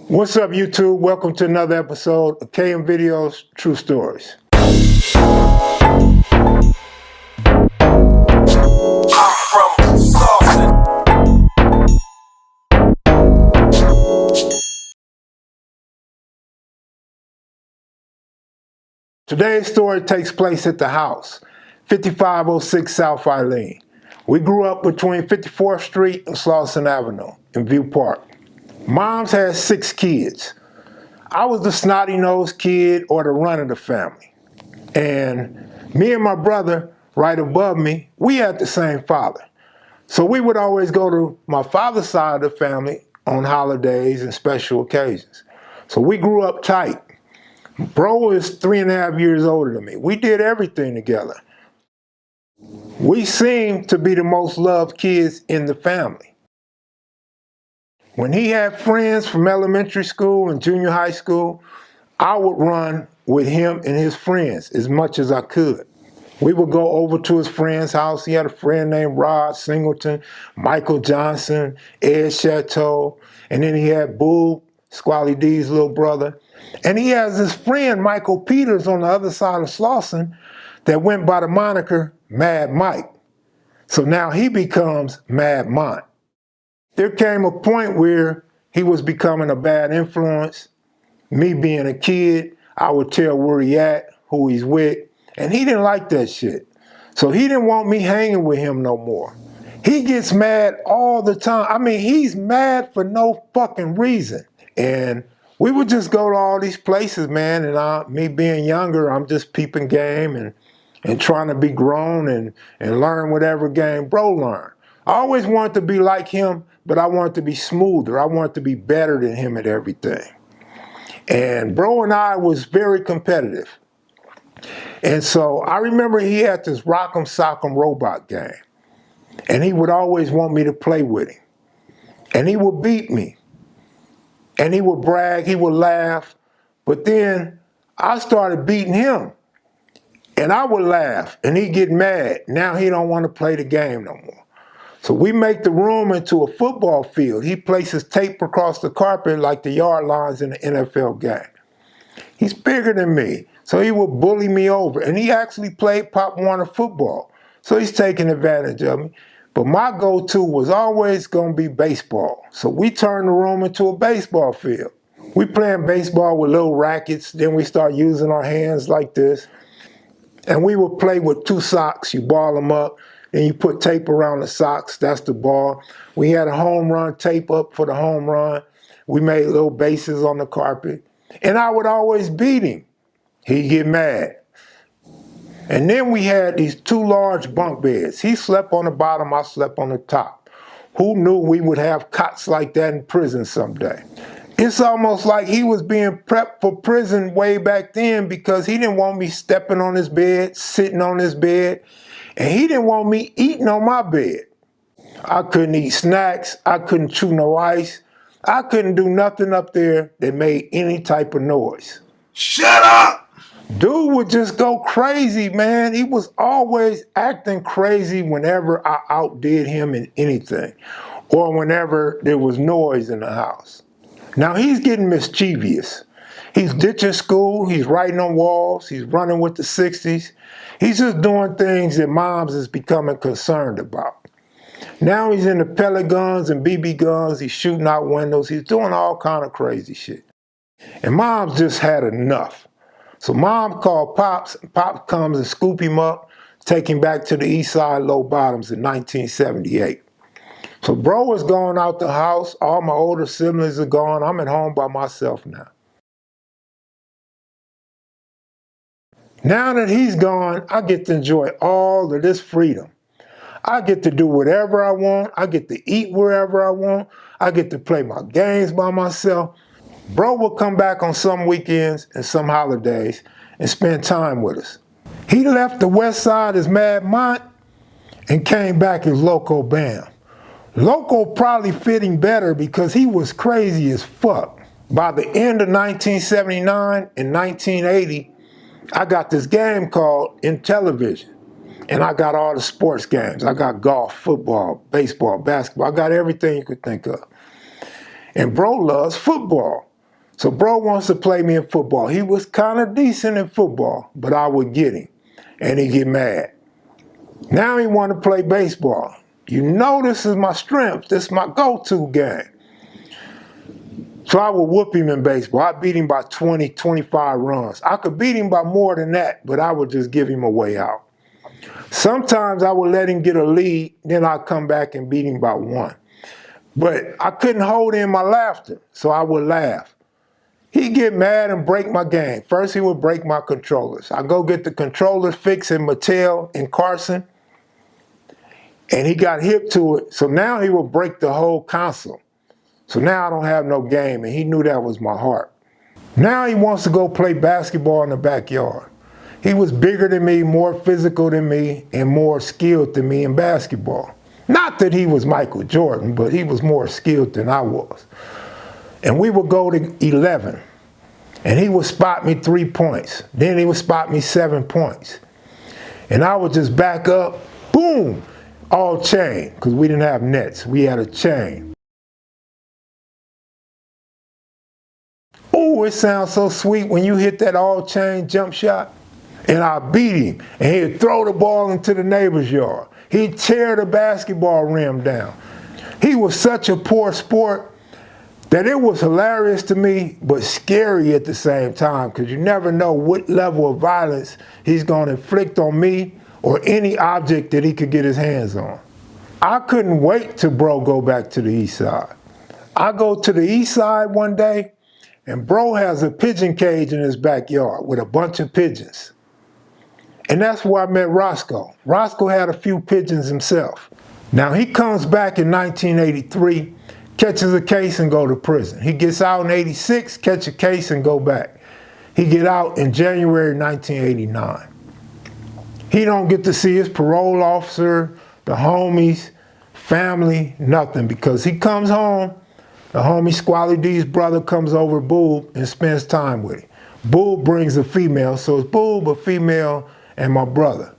What's up, YouTube? Welcome to another episode of KM Videos, True Stories. Today's story takes place at the house, 5506 South Eileen. We grew up between 54th Street and Slauson Avenue in View Park. Mom's had 6 kids. I was the snotty-nosed kid or the run of the family. And me and my brother, right above me, we had the same father. So we would always go to my father's side of the family on holidays and special occasions. So we grew up tight. Bro is 3.5 years older than me. We did everything together. We seemed to be the most loved kids in the family. When he had friends from elementary school and junior high school, I would run with him and his friends as much as I could. We would go over to his friend's house. He had a friend named Rod Singleton, Michael Johnson, Ed Chateau, and then he had Boo, Squally D's little brother. And he has this friend, Michael Peters, on the other side of Slauson that went by the moniker Mad Mike. So now he becomes Mad Mont. There came a point where he was becoming a bad influence. Me being a kid, I would tell where he at, who he's with, and he didn't like that shit. So he didn't want me hanging with him no more. He gets mad all the time. I mean, he's mad for no fucking reason. And we would just go to all these places, man, and me being younger, I'm just peeping game and trying to be grown and learn whatever game bro learned. I always wanted to be like him, but I wanted to be smoother. I wanted to be better than him at everything. And bro and I was very competitive. And so I remember he had this Rock'em Sock'em robot game. And he would always want me to play with him. And he would beat me. And he would brag, he would laugh. But then I started beating him. And I would laugh and he'd get mad. Now he don't want to play the game no more. So we make the room into a football field. He places tape across the carpet like the yard lines in the NFL game. He's bigger than me, so he would bully me over. And he actually played Pop Warner football, so he's taking advantage of me. But my go-to was always going to be baseball. So we turned the room into a baseball field. We playing baseball with little rackets, then we start using our hands like this. And we would play with 2 socks. You ball them up, and you put tape around the socks. That's the ball. We had a home run tape up for the home run. We made little bases on the carpet. And I would always beat him. He'd get mad. And then we had these 2 large bunk beds. He slept on the bottom, I slept on the top. Who knew we would have cots like that in prison someday? It's almost like he was being prepped for prison way back then because he didn't want me stepping on his bed, sitting on his bed, and he didn't want me eating on my bed. I couldn't eat snacks, I couldn't chew no ice, I couldn't do nothing up there that made any type of noise. Shut up! Dude would just go crazy, man. He was always acting crazy whenever I outdid him in anything or whenever there was noise in the house. Now he's getting mischievous. He's ditching school, he's writing on walls, he's running with the 60s. He's just doing things that moms is becoming concerned about. Now he's into pellet guns and BB guns, he's shooting out windows, he's doing all kind of crazy shit. And mom's just had enough. So mom called Pops, and Pops comes and scoop him up, take him back to the East Side Low Bottoms in 1978. So bro is gone out the house, all my older siblings are gone, I'm at home by myself now. Now that he's gone, I get to enjoy all of this freedom. I get to do whatever I want, I get to eat wherever I want, I get to play my games by myself. Bro will come back on some weekends and some holidays and spend time with us. He left the West Side as Mad Mont and came back as Loco Bam. Loco probably fit him better because he was crazy as fuck. By the end of 1979 and 1980, I got this game called Intellivision. And I got all the sports games. I got golf, football, baseball, basketball. I got everything you could think of. And bro loves football. So bro wants to play me in football. He was kind of decent in football, but I would get him. And he'd get mad. Now he want to play baseball. You know this is my strength. This is my go-to game. So I would whoop him in baseball. I beat him by 20, 25 runs. I could beat him by more than that, but I would just give him a way out. Sometimes I would let him get a lead, then I'd come back and beat him by 1. But I couldn't hold in my laughter, so I would laugh. He'd get mad and break my game. First, he would break my controllers. I go get the controllers fixed in Mattel in Carson, and he got hip to it, so now he would break the whole console. So now I don't have no game, and he knew that was my heart. Now he wants to go play basketball in the backyard. He was bigger than me, more physical than me, and more skilled than me in basketball. Not that he was Michael Jordan, but he was more skilled than I was. And we would go to 11, and he would spot me 3 points. Then he would spot me 7 points. And I would just back up, boom, all chain, because we didn't have nets. We had a chain. Oh, it sounds so sweet when you hit that all chain jump shot. And I beat him, and he'd throw the ball into the neighbor's yard. He'd tear the basketball rim down. He was such a poor sport that it was hilarious to me, but scary at the same time, because you never know what level of violence he's going to inflict on me or any object that he could get his hands on. I couldn't wait till bro go back to the east side. I go to the east side one day, and bro has a pigeon cage in his backyard with a bunch of pigeons. And that's where I met Roscoe. Roscoe had a few pigeons himself. Now he comes back in 1983, catches a case and go to prison. He gets out in 86, catch a case and go back. He get out in January 1989. He don't get to see his parole officer, the homies, family, nothing, because he comes home. The homie Squally D's brother comes over, Boob, and spends time with him. Boob brings a female, so it's Boob, a female, and my brother.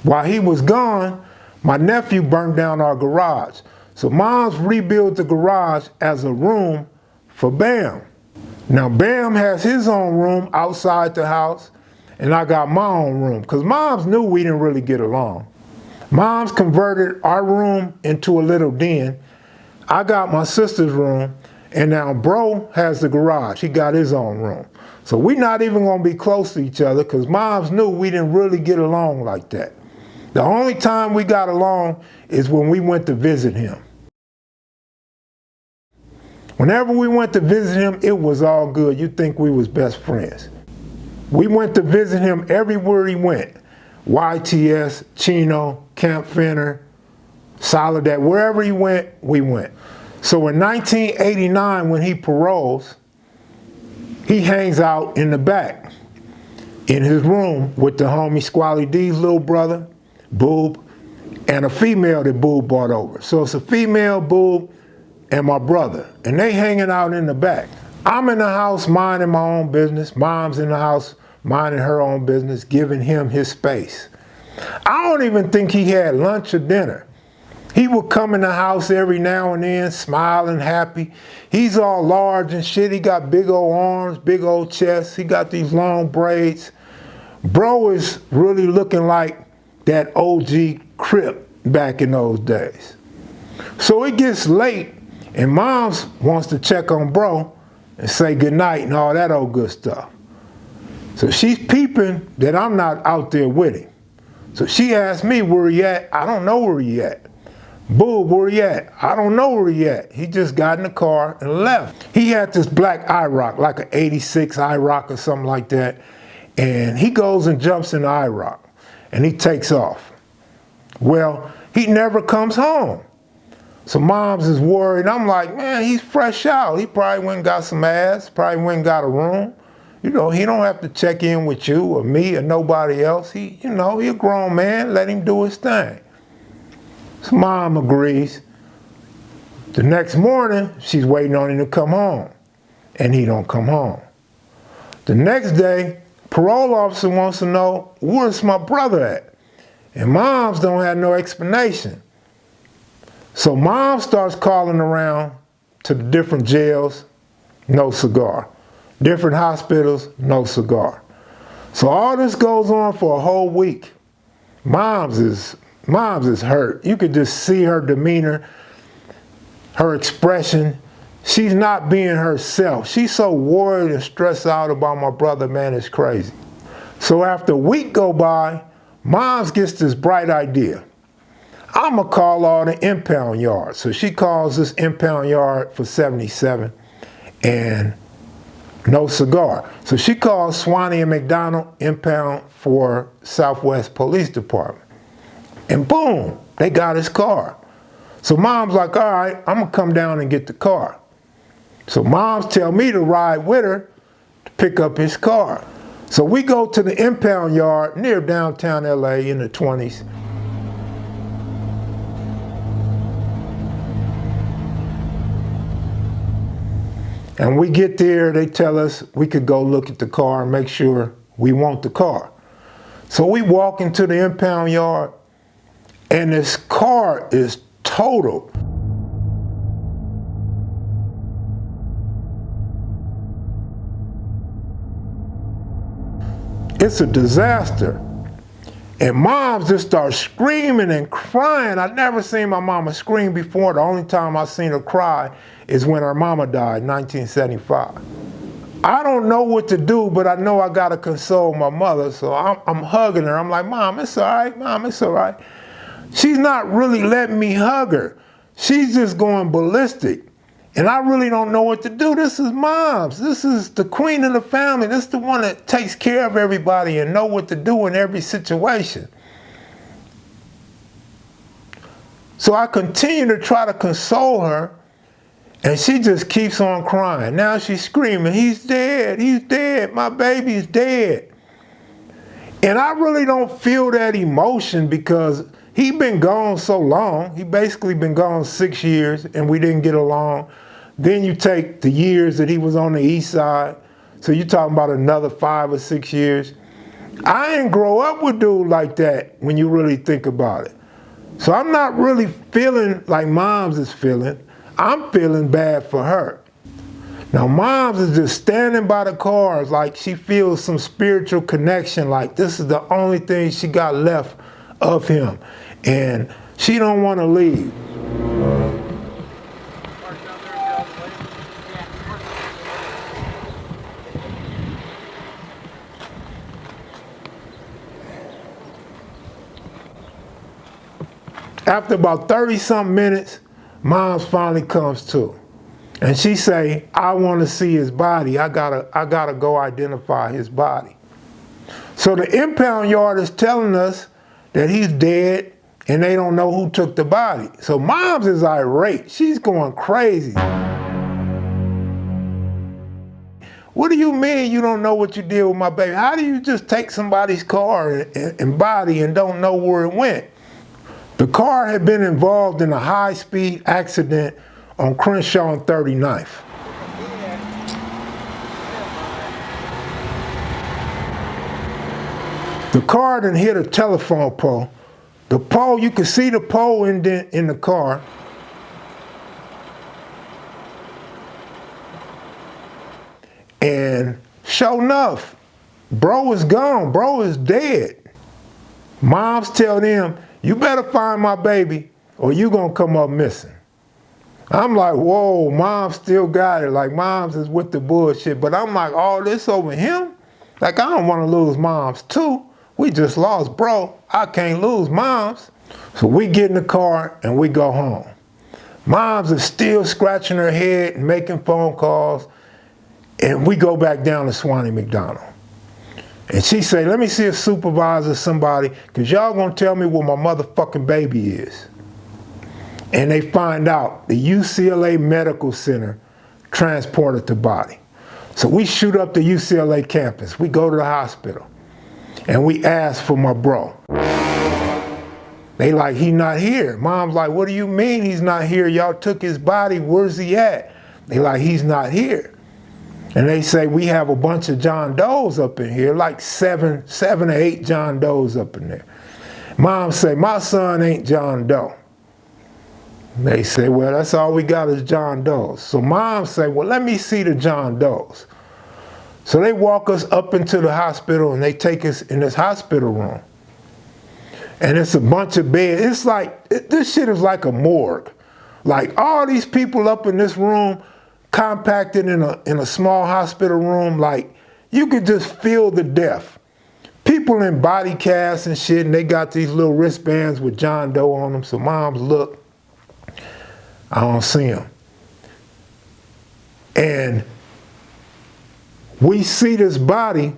While he was gone, my nephew burned down our garage. So Mom's rebuilt the garage as a room for Bam. Now Bam has his own room outside the house, and I got my own room, because Mom's knew we didn't really get along. Mom's converted our room into a little den. I got my sister's room, and now bro has the garage. He got his own room. So we're not even gonna be close to each other, because Moms knew we didn't really get along like that. The only time we got along is when we went to visit him. Whenever we went to visit him, it was all good. You'd think we was best friends. We went to visit him everywhere he went. YTS, Chino, Camp Fenner, Soledad, wherever he went, we went. So in 1989, when he paroles, he hangs out in the back in his room with the homie Squally D's little brother, Boob, and a female that Boob brought over. So it's a female, Boob, and my brother, and they hanging out in the back. I'm in the house minding my own business. Mom's in the house minding her own business, giving him his space. I don't even think he had lunch or dinner. He would come in the house every now and then, smiling, happy. He's all large and shit. He got big old arms, big old chest. He got these long braids. Bro is really looking like that OG Crip back in those days. So it gets late, and Moms wants to check on bro and say goodnight and all that old good stuff. So she's peeping that I'm not out there with him. So she asked me where he at. I don't know where he at. Boo, where he at? I don't know where he at. He just got in the car and left. He had this black IROC, like an 86 IROC or something like that. And he goes and jumps in the IROC and he takes off. Well, he never comes home. So Moms is worried. I'm like, man, he's fresh out. He probably went and got some ass, probably went and got a room. You know, he don't have to check in with you or me or nobody else. He a grown man, let him do his thing. So Mom agrees. The next morning, she's waiting on him to come home, and he don't come home. The next day, parole officer wants to know, where's my brother at? And Moms don't have no explanation. So Mom starts calling around to the different jails, no cigar. Different hospitals, no cigar. So all this goes on for a whole week. Mom's is hurt. You could just see her demeanor, her expression. She's not being herself. She's so worried and stressed out about my brother, man, it's crazy. So after a week go by, Moms gets this bright idea. I'm gonna call all the impound yards. So she calls this impound yard for 77 and no cigar. So she calls Swanee and McDonald impound for Southwest Police Department. And boom, they got his car. So Mom's like, all right, I'm gonna come down and get the car. So Moms tell me to ride with her to pick up his car. So we go to the impound yard near downtown LA in the 20s. And we get there, they tell us we could go look at the car and make sure we want the car. So we walk into the impound yard and this car is totaled. It's a disaster. And Moms just start screaming and crying. I've never seen my mama scream before. The only time I've seen her cry is when her mama died in 1975. I don't know what to do, but I know I gotta console my mother, so I'm hugging her. I'm like, Mom, it's all right, Mom, it's all right. She's not really letting me hug her. She's just going ballistic. And I really don't know what to do. This is Moms. This is the queen of the family. This is the one that takes care of everybody and know what to do in every situation. So I continue to try to console her, and she just keeps on crying. Now she's screaming, he's dead, my baby's dead. And I really don't feel that emotion because he'd been gone so long. He basically been gone 6 years and we didn't get along. Then you take the years that he was on the east side. So you're talking about another 5 or 6 years. I didn't grow up with dude like that when you really think about it. So I'm not really feeling like Moms is feeling. I'm feeling bad for her. Now Moms is just standing by the cars like she feels some spiritual connection, like this is the only thing she got left of him. And she don't want to leave. After about 30-something minutes, Moms finally comes to. And she say, I want to see his body. I gotta go identify his body. So the impound yard is telling us that he's dead and they don't know who took the body. So Moms is irate. She's going crazy. What do you mean you don't know what you did with my baby? How do you just take somebody's car and body and don't know where it went? The car had been involved in a high-speed accident on Crenshaw and 39th. The car done hit a telephone pole. The pole, you can see the pole indent in the car. And sure enough, bro is gone, bro is dead. Moms tell them, you better find my baby or you gonna come up missing. I'm like, whoa, Mom still got it. Like Moms is with the bullshit, but I'm like, all this over him? Like I don't wanna lose Moms too. We just lost bro, I can't lose Moms. So we get in the car and we go home. Moms is still scratching her head and making phone calls, and we go back down to Swanee McDonald. And she say, let me see a supervisor, somebody, because y'all gonna tell me where my motherfucking baby is. And they find out the UCLA Medical Center transported the body. So we shoot up the UCLA campus. We go to the hospital and we ask for my bro. They like, he not here. Mom's like, what do you mean he's not here? Y'all took his body, where's he at? They like, he's not here. And they say, we have a bunch of John Does up in here, like seven or eight John Does up in there. Mom say, my son ain't John Doe. They say, well, that's all we got is John Doe's. So mom say, well, let me see the John Doe's. So they walk us up into the hospital and they take us in this hospital room. And it's a bunch of beds. It's like, this shit is like a morgue. Like all these people up in this room, compacted in a small hospital room, like you could just feel the death. People in body casts and shit, and they got these little wristbands with John Doe on them. So moms look, I don't see him. And we see this body,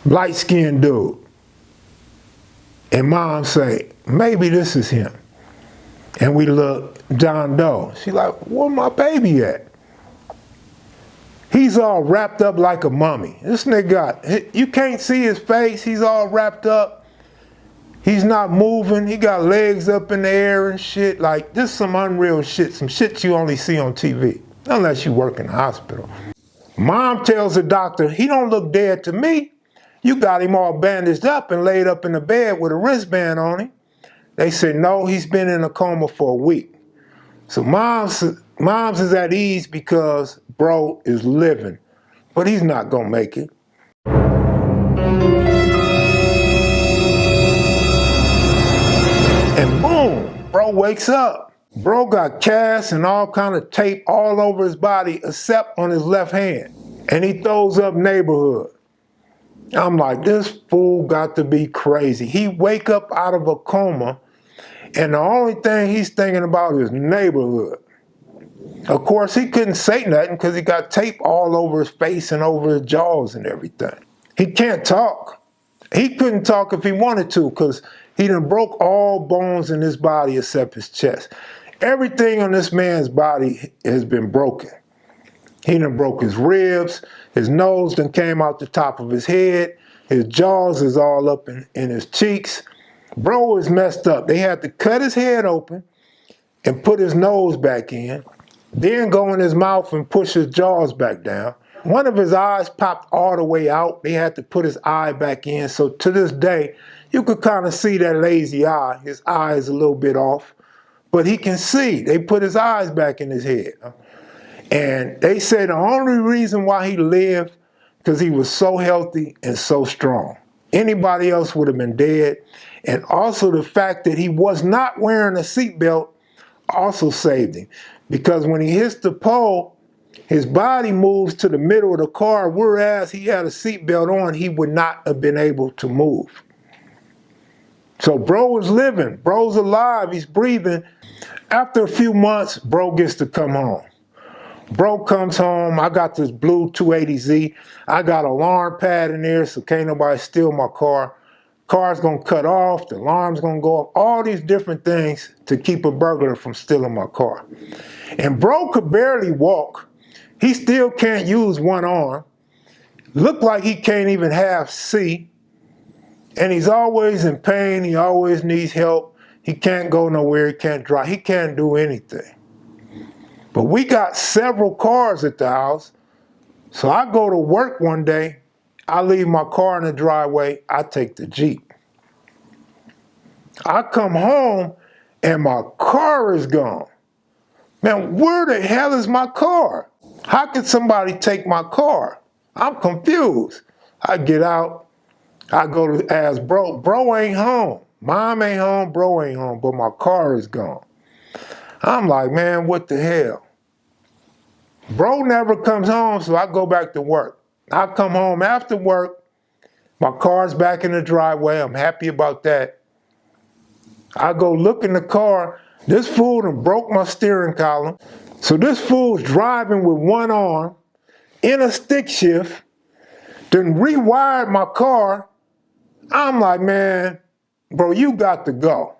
light-skinned dude. And mom say, maybe this is him. And we look, John Doe. She like, where my baby at? He's all wrapped up like a mummy. This nigga you can't see his face. He's all wrapped up. He's not moving. He got legs up in the air and shit. Like, this is some unreal shit, some shit you only see on TV, unless you work in the hospital. Mom tells the doctor, he don't look dead to me. You got him all bandaged up and laid up in the bed with a wristband on him. They said, no, he's been in a coma for a week. So mom's is at ease because bro is living, but he's not gonna make it. And boom, bro wakes up. Bro got casts and all kind of tape all over his body except on his left hand. And he throws up neighborhood. I'm like, this fool got to be crazy. He wake up out of a coma and the only thing he's thinking about is neighborhood. Of course, he couldn't say nothing because he got tape all over his face and over his jaws and everything. He can't talk. He couldn't talk if he wanted to because he done broke all bones in his body except his chest. Everything on this man's body has been broken. He done broke his ribs, his nose done came out the top of his head, his jaws is all up in his cheeks. Bro is messed up. They had to cut his head open and put his nose back in, then go in his mouth and push his jaws back down. One of his eyes popped all the way out. They had to put his eye back in. So to this day, you could kind of see that lazy eye. His eye is a little bit off, but he can see. They put his eyes back in his head. And they say the only reason why he lived, because he was so healthy and so strong. Anybody else would have been dead. And also the fact that he was not wearing a seatbelt also saved him. Because when he hits the pole, his body moves to the middle of the car, whereas he had a seatbelt on, he would not have been able to move. So bro is living, bro's alive, he's breathing. After a few months, bro gets to come home. Bro comes home, I got this blue 280Z, I got an alarm pad in there so can't nobody steal my car. Car's gonna cut off, the alarm's gonna go off, all these different things to keep a burglar from stealing my car. And bro could barely walk. He still can't use one arm. Look like he can't even half see. And he's always in pain, he always needs help. He can't go nowhere, he can't drive, he can't do anything. But we got several cars at the house. So I go to work one day, I leave my car in the driveway, I take the Jeep. I come home and my car is gone. Man, where the hell is my car? How could somebody take my car? I'm confused. I get out, I go to ask bro, bro ain't home. Mom ain't home, bro ain't home, but my car is gone. I'm like, man, what the hell? Bro never comes home, so I go back to work. I come home after work, my car's back in the driveway, I'm happy about that. I go look in the car, this fool done broke my steering column. So this fool's driving with one arm, in a stick shift, then rewired my car. I'm like, man, bro, you got to go.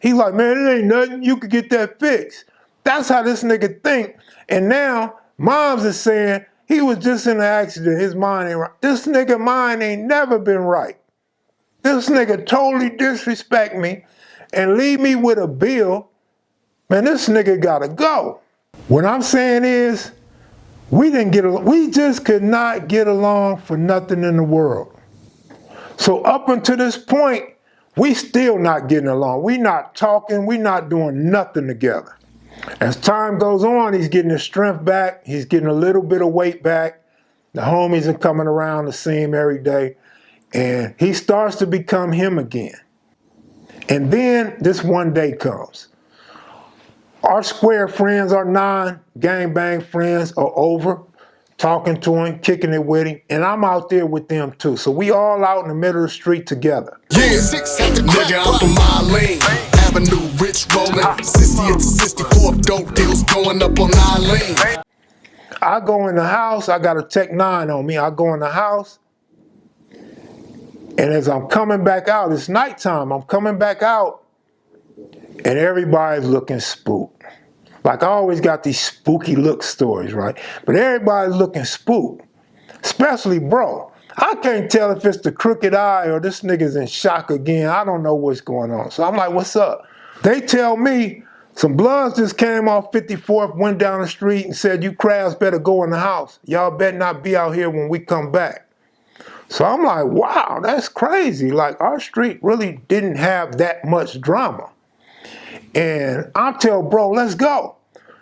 He's like, man, it ain't nothing, you could get that fixed. That's how this nigga think. And now, moms is saying, he was just in an accident, his mind ain't right. This nigga mind ain't never been right. This nigga totally disrespect me and leave me with a bill. Man, this nigga gotta go. What I'm saying is, we just could not get along for nothing in the world. So up until this point, We still not getting along. We not talking. We not doing nothing together. As time goes on, he's getting his strength back. He's getting a little bit of weight back. The homies are coming around to see him every day. And he starts to become him again. And then this one day comes. Our square friends, our non-gangbang friends are over, talking to him, kicking it with him, and I'm out there with them too. So we all out in the middle of the street together. Yeah, nigga, I'm from Eileen Avenue, rich rolling, 60th to 64th, dope deals going up on Eileen. I go in the house, I got a Tech 9 on me. I go in the house, and as I'm coming back out, it's nighttime, I'm coming back out, and everybody's looking spooked. Like I always got these spooky look stories, right? But everybody's looking spooked, especially bro. I can't tell if it's the crooked eye or this nigga's in shock again. I don't know what's going on. So I'm like, what's up? They tell me some bloods just came off 54th, went down the street and said, you crabs better go in the house. Y'all better not be out here when we come back. So I'm like, wow, that's crazy. Like our street really didn't have that much drama. And I tell bro, let's go.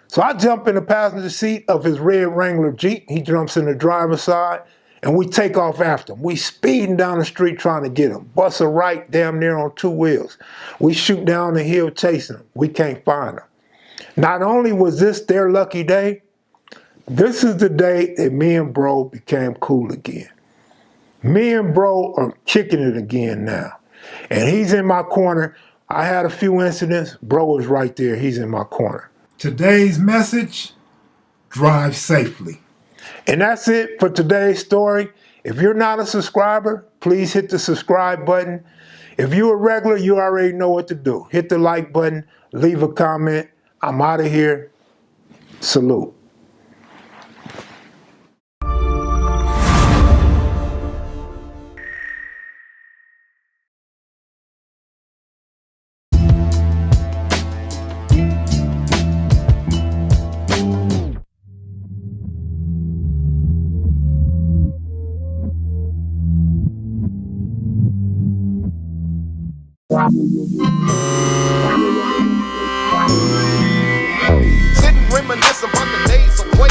So I jump in the passenger seat of his red Wrangler Jeep. He jumps in the driver's side and we take off after him. We speeding down the street trying to get him. Bust a right damn near on 2 wheels. We shoot down the hill chasing him. We can't find him. Not only was this their lucky day, this is the day that me and bro became cool again. Me and bro are kicking it again now. And he's in my corner. I had a few incidents. Bro was right there. He's in my corner. Today's message, drive safely. And that's it for today's story. If you're not a subscriber, please hit the subscribe button. If you're a regular, you already know what to do. Hit the like button, leave a comment. I'm out of here. Salute. Sitting reminiscing about the days away.